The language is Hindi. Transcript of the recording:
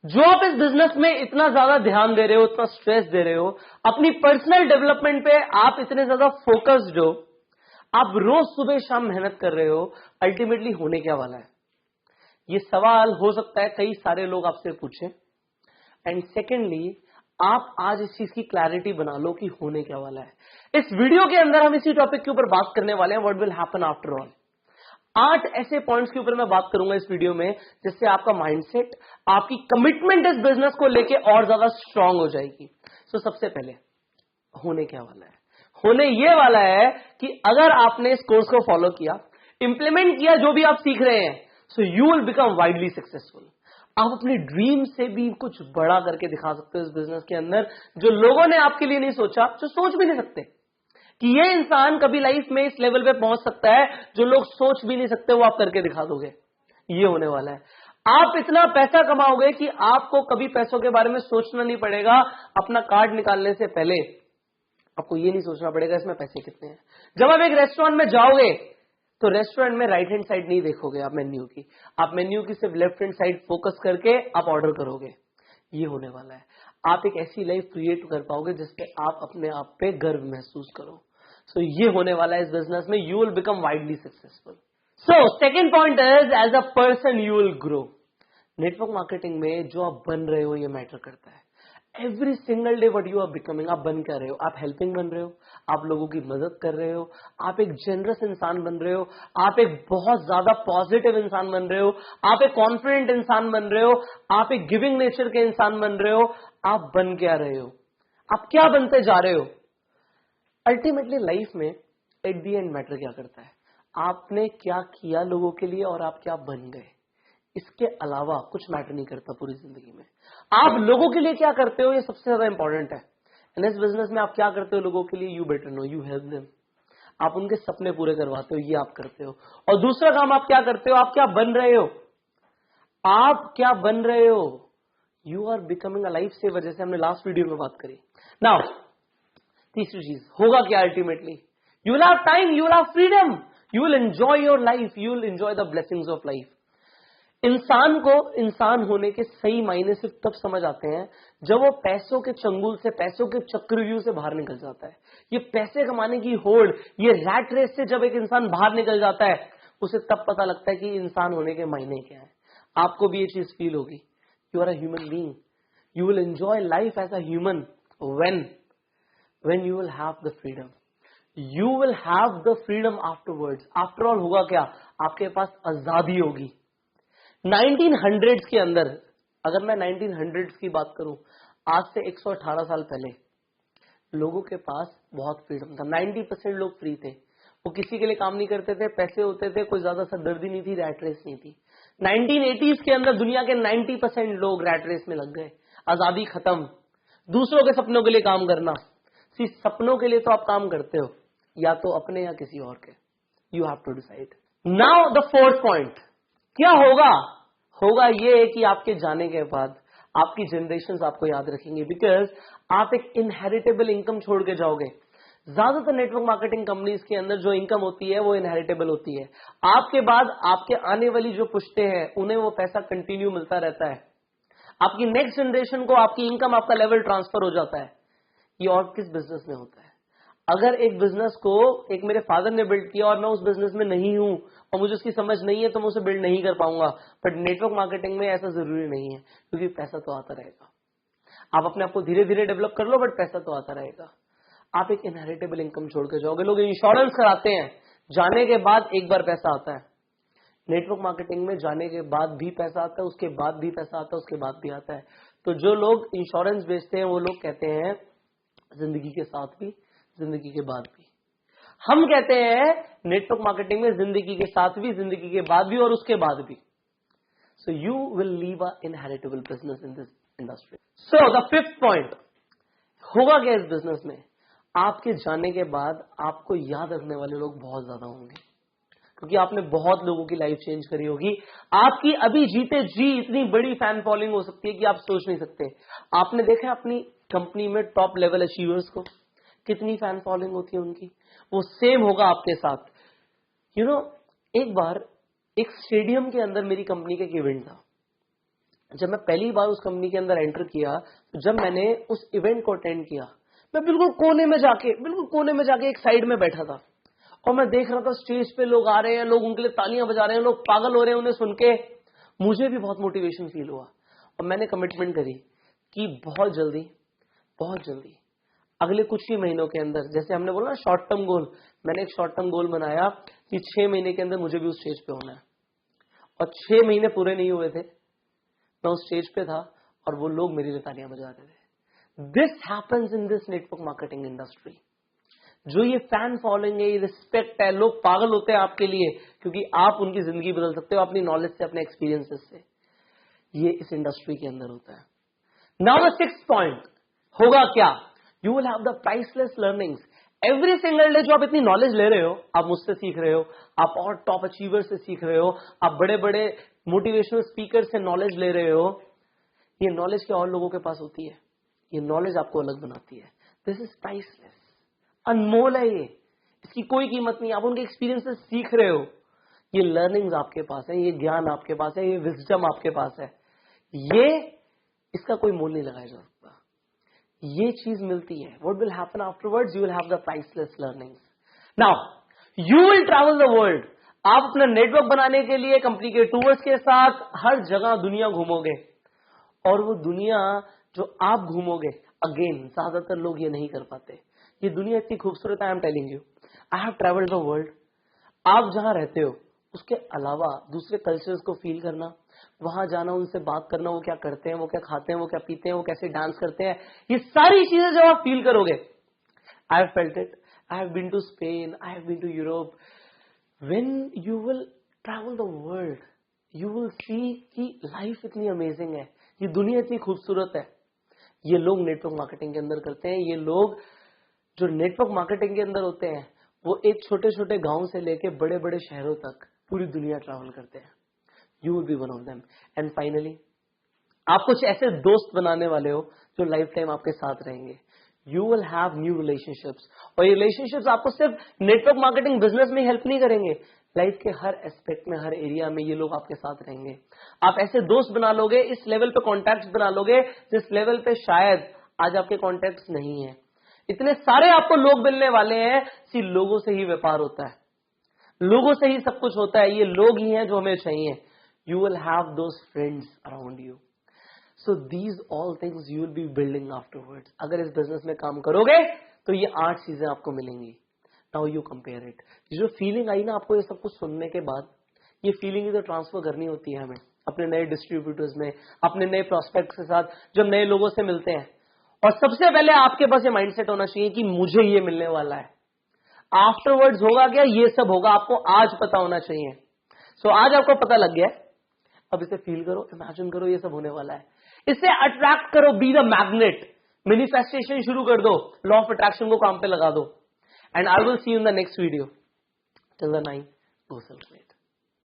जो आप इस बिजनेस में इतना ज्यादा ध्यान दे रहे हो, इतना स्ट्रेस दे रहे हो, अपनी पर्सनल डेवलपमेंट पे आप इतने ज्यादा फोकस्ड हो, आप रोज सुबह शाम मेहनत कर रहे हो, अल्टीमेटली होने क्या वाला है? ये सवाल हो सकता है कई सारे लोग आपसे पूछें। एंड सेकेंडली, आप आज इस चीज की क्लैरिटी बना लो कि होने क्या वाला है। इस वीडियो के अंदर हम इसी टॉपिक के ऊपर बात करने वाले हैं, what will happen after all. 8 ऐसे पॉइंट्स के ऊपर मैं बात करूंगा इस वीडियो में, जिससे आपका माइंडसेट, आपकी कमिटमेंट इस बिजनेस को लेके और ज्यादा स्ट्रांग हो जाएगी। सो सबसे पहले होने क्या वाला है? होने ये वाला है कि अगर आपने इस कोर्स को फॉलो किया, इंप्लीमेंट किया जो भी आप सीख रहे हैं, so you will become widely successful. आप अपनी ड्रीम से भी कुछ बड़ा करके दिखा सकते हो इस बिजनेस के अंदर, जो लोगों ने आपके लिए नहीं सोचा, जो सोच भी नहीं सकते कि ये इंसान कभी लाइफ में इस लेवल पे पहुंच सकता है, जो लोग सोच भी नहीं सकते, वो आप करके दिखा दोगे। ये होने वाला है। आप इतना पैसा कमाओगे कि आपको कभी पैसों के बारे में सोचना नहीं पड़ेगा। अपना कार्ड निकालने से पहले आपको ये नहीं सोचना पड़ेगा इसमें पैसे कितने हैं। जब आप एक रेस्टोरेंट में जाओगे तो रेस्टोरेंट में राइट हैंड साइड नहीं देखोगे आप मेन्यू की, आप मेन्यू की सिर्फ लेफ्ट हैंड साइड फोकस करके आप ऑर्डर करोगे। ये होने वाला है। आप एक ऐसी लाइफ क्रिएट कर पाओगे जिसपे आप अपने आप पे गर्व महसूस करो। सो ये होने वाला है इस बिजनेस में। You will become widely successful. So second point is, as a person you will grow. Network marketing में जो आप बन रहे हो ये मैटर करता है। Every single day what you are becoming, आप बन क्या रहे हो? आप हेल्पिंग बन रहे हो, आप लोगों की मदद कर रहे हो, आप एक जेनरस इंसान बन रहे हो, आप एक बहुत ज्यादा पॉजिटिव इंसान बन रहे हो, आप एक कॉन्फिडेंट इंसान बन रहे हो, आप एक गिविंग नेचर के इंसान बन रहे हो। आप बन क्या रहे हो? आप क्या बनते जा रहे हो? अल्टीमेटली लाइफ में एट दी एंड मैटर क्या करता है? आपने क्या किया लोगों के लिए और आप क्या बन गए। इसके अलावा कुछ मैटर नहीं करता पूरी जिंदगी में। आप लोगों के लिए क्या करते हो, ये सबसे ज्यादा इंपॉर्टेंट है। एंड इस बिजनेस में आप क्या करते हो लोगों के लिए, you better know, you help them. आप उनके सपने पूरे करवाते हो, ये आप करते हो। और दूसरा काम आप क्या करते हो, आप क्या बन रहे हो? आप क्या बन रहे हो? You are becoming a life saver, जैसे हमने लास्ट वीडियो में बात करी। नाउ तीसरी चीज होगा क्या ultimately? You will have time, you will have freedom, you will enjoy your life, you will enjoy the blessings of life. इंसान को इंसान होने के सही मायने सिर्फ तब समझ आते हैं जब वो पैसों के चंगुल से, पैसों के चक्रव्यूह से बाहर निकल जाता है। ये पैसे कमाने की होड़, ये रैट रेस से जब एक इंसान बाहर निकल जाता है, उसे तब पता लगता है कि इंसान होने के मायने क्या है। आपको भी ये चीज फील होगी। You are a human being, you will enjoy life as a human when you will have the freedom. You will have the freedom afterwards. After all होगा क्या? आपके पास आजादी होगी। 1900s के अंदर, अगर मैं 1900s की बात करूं, आज से 118 साल पहले लोगों के पास बहुत फ्रीडम था। 90% लोग फ्री थे, वो किसी के लिए काम नहीं करते थे, पैसे होते थे, कोई ज्यादा सरदर्दी नहीं थी, रैट रेस नहीं थी। 1980s के अंदर दुनिया के 90% लोग रैट रेस में लग गए, आजादी खत्म, दूसरों के सपनों के लिए काम करना। सपनों के लिए तो आप काम करते हो, या तो अपने या किसी और के। You have to decide. Now the fourth point, क्या होगा? होगा ये कि आपके जाने के बाद आपकी जनरेशन आपको याद रखेंगे, बिकॉज आप एक इनहेरिटेबल इनकम छोड़ के जाओगे। ज्यादातर नेटवर्क मार्केटिंग कंपनीज के अंदर जो इनकम होती है वो इनहेरिटेबल होती है। आपके बाद आपके आने वाली जो पुश्ते हैं उन्हें वो पैसा कंटिन्यू मिलता रहता है। आपकी नेक्स्ट जनरेशन को आपकी इनकम, आपका लेवल ट्रांसफर हो जाता है। ये और किस बिजनेस में होता है? अगर एक बिजनेस को एक मेरे फादर ने बिल्ड किया और मैं उस बिजनेस में नहीं हूं और मुझे उसकी समझ नहीं है, तो मैं उसे बिल्ड नहीं कर पाऊंगा। बट नेटवर्क मार्केटिंग में ऐसा जरूरी नहीं है, क्योंकि पैसा तो आता रहेगा। आप अपने आप को धीरे धीरे डेवलप कर लो, बट पैसा तो आता रहेगा। आप एक इनहेरिटेबल इनकम छोड़ के जाओगे। लोग इंश्योरेंस कराते हैं, जाने के बाद एक बार पैसा आता है। नेटवर्क मार्केटिंग में जाने के बाद भी पैसा आता है, उसके बाद भी पैसा आता है, उसके बाद भी आता है। तो जो लोग इंश्योरेंस बेचते हैं वो लोग कहते हैं जिंदगी के साथ भी, जिंदगी के बाद भी। हम कहते हैं नेटवर्क मार्केटिंग में जिंदगी के साथ भी, जिंदगी के बाद भी और उसके बाद भी। So you will leave a inheritable business in this industry. So the fifth point, होगा क्या इस बिजनेस में? आपके जाने के बाद आपको याद रखने वाले लोग बहुत ज्यादा होंगे, क्योंकि आपने बहुत लोगों की लाइफ चेंज करी होगी। आपकी अभी जीते जी इतनी बड़ी फैन फॉलोइंग हो सकती है कि आप सोच नहीं सकते। आपने देखा अपनी कंपनी में टॉप लेवल अचीवर्स को, कितनी फैन फॉलोइंग होती है उनकी। वो सेम होगा आपके साथ। यू नो, एक बार एक स्टेडियम के अंदर मेरी कंपनी का एक इवेंट था। जब मैं पहली बार उस कंपनी के अंदर एंटर किया, तो जब मैंने उस इवेंट को अटेंड किया, मैं बिल्कुल कोने में जाके एक साइड में बैठा था और मैं देख रहा था स्टेज पे लोग आ रहे हैं, लोग उनके लिए तालियां बजा रहे हैं, लोग पागल हो रहे हैं उन्हें सुन के। मुझे भी बहुत मोटिवेशन फील हुआ और मैंने कमिटमेंट करी कि बहुत जल्दी अगले कुछ ही महीनों के अंदर, जैसे हमने बोला शॉर्ट टर्म गोल, मैंने एक शॉर्ट टर्म गोल बनाया कि 6 महीने के अंदर मुझे भी उस स्टेज पे होना है। और 6 महीने पूरे नहीं हुए थे, मैं उस स्टेज पे था और वो लोग मेरी लिए तालियां बजा रहे थे। This happens in this network marketing industry. जो ये फैन फॉलोइंग है, ये रिस्पेक्ट है, लोग पागल होते हैं आपके लिए क्योंकि आप उनकी जिंदगी बदल सकते हो अपनी नॉलेज से, अपने एक्सपीरियंसेस से। ये इस इंडस्ट्री के अंदर होता है। नाउ द 6th पॉइंट होगा क्या? You will have the priceless learnings. Every single day जो आप इतनी नॉलेज ले रहे हो, आप मुझसे सीख रहे हो, आप और टॉप अचीवर से सीख रहे हो, आप बड़े बड़े मोटिवेशनल स्पीकर से नॉलेज ले रहे हो, ये नॉलेज के और लोगों के पास होती है, ये नॉलेज आपको अलग बनाती है। दिस इज प्राइसलेस, अनमोल है ये, इसकी कोई कीमत नहीं। आप उनके एक्सपीरियंस से सीख रहे हो, ये लर्निंग्स आपके पास है, ये ज्ञान आपके पास है, ये विजडम आपके पास है, ये इसका कोई मोल नहीं लगाया जा सकता। ये चीज मिलती है। What will happen afterwards? You will have the priceless learnings. Now you will travel the world. आप अपना नेटवर्क बनाने के लिए कंपनी के टूर्स के साथ हर जगह दुनिया घूमोगे और वो दुनिया जो आप घूमोगे, अगेन ज्यादातर लोग ये नहीं कर पाते। ये दुनिया इतनी खूबसूरत है, I am telling you, I have travelled the world. आप जहां रहते हो उसके अलावा दूसरे कल्चर्स को फील करना, वहां जाना, उनसे बात करना, वो क्या करते हैं, वो क्या खाते हैं, वो क्या पीते हैं, वो कैसे डांस करते हैं, ये सारी चीजें जब आप फील करोगे, I have felt it, I have been to Spain, I have been to Europe. When you will travel the world, you will see कि लाइफ इतनी अमेजिंग है, ये दुनिया इतनी खूबसूरत है। ये लोग नेटवर्क मार्केटिंग के अंदर करते हैं। ये लोग जो नेटवर्क मार्केटिंग के अंदर होते हैं, वो एक छोटे छोटे गांव से लेके बड़े बड़े शहरों तक पूरी दुनिया ट्रैवल करते हैं। You will be one of them. And finally, आप कुछ ऐसे दोस्त बनाने वाले हो जो लाइफ टाइम आपके साथ रहेंगे। You will have new relationships, और ये रिलेशनशिप्स आपको सिर्फ नेटवर्क मार्केटिंग बिजनेस में हेल्प नहीं करेंगे, लाइफ के हर एस्पेक्ट में, हर एरिया में ये लोग आपके साथ रहेंगे। आप ऐसे दोस्त बना लोगे, इस लेवल पे कॉन्टैक्ट्स बना लोगे जिस लेवल पे शायद आज आपके कॉन्टैक्ट्स नहीं है। इतने सारे आपको लोग मिलने वाले हैं, सी लोगों से ही व्यापार होता है, लोगों से ही सब कुछ होता है, ये लोग ही हैं जो हमें चाहिए। You will have those friends around you. So these all things you will be building afterwards. अगर इस बिजनेस में काम करोगे तो ये 8 चीजें आपको मिलेंगी। Now you compare it. जो फीलिंग आई ना आपको ये सब कुछ सुनने के बाद, ये फीलिंग तो ट्रांसफर करनी होती है हमें अपने नए डिस्ट्रीब्यूटर्स में, अपने नए प्रोस्पेक्ट्स के साथ जब नए लोगों से मिलते हैं। और सबसे पहले आपके पास ये माइंडसेट होना चाहिए कि मुझे ये मिलने वाला है। आफ्टरवर्ड्स होगा क्या? ये सब होगा, आपको आज पता होना चाहिए। सो आज आपको पता लग गया, अब इसे फील करो, इमेजिन करो, ये सब होने वाला है। इसे अट्रैक्ट करो, बी द मैग्नेट। मैनिफेस्टेशन शुरू कर दो, लॉ ऑफ अट्रैक्शन को काम पे लगा दो। And I will see you in the next video. Till the time, go celebrate.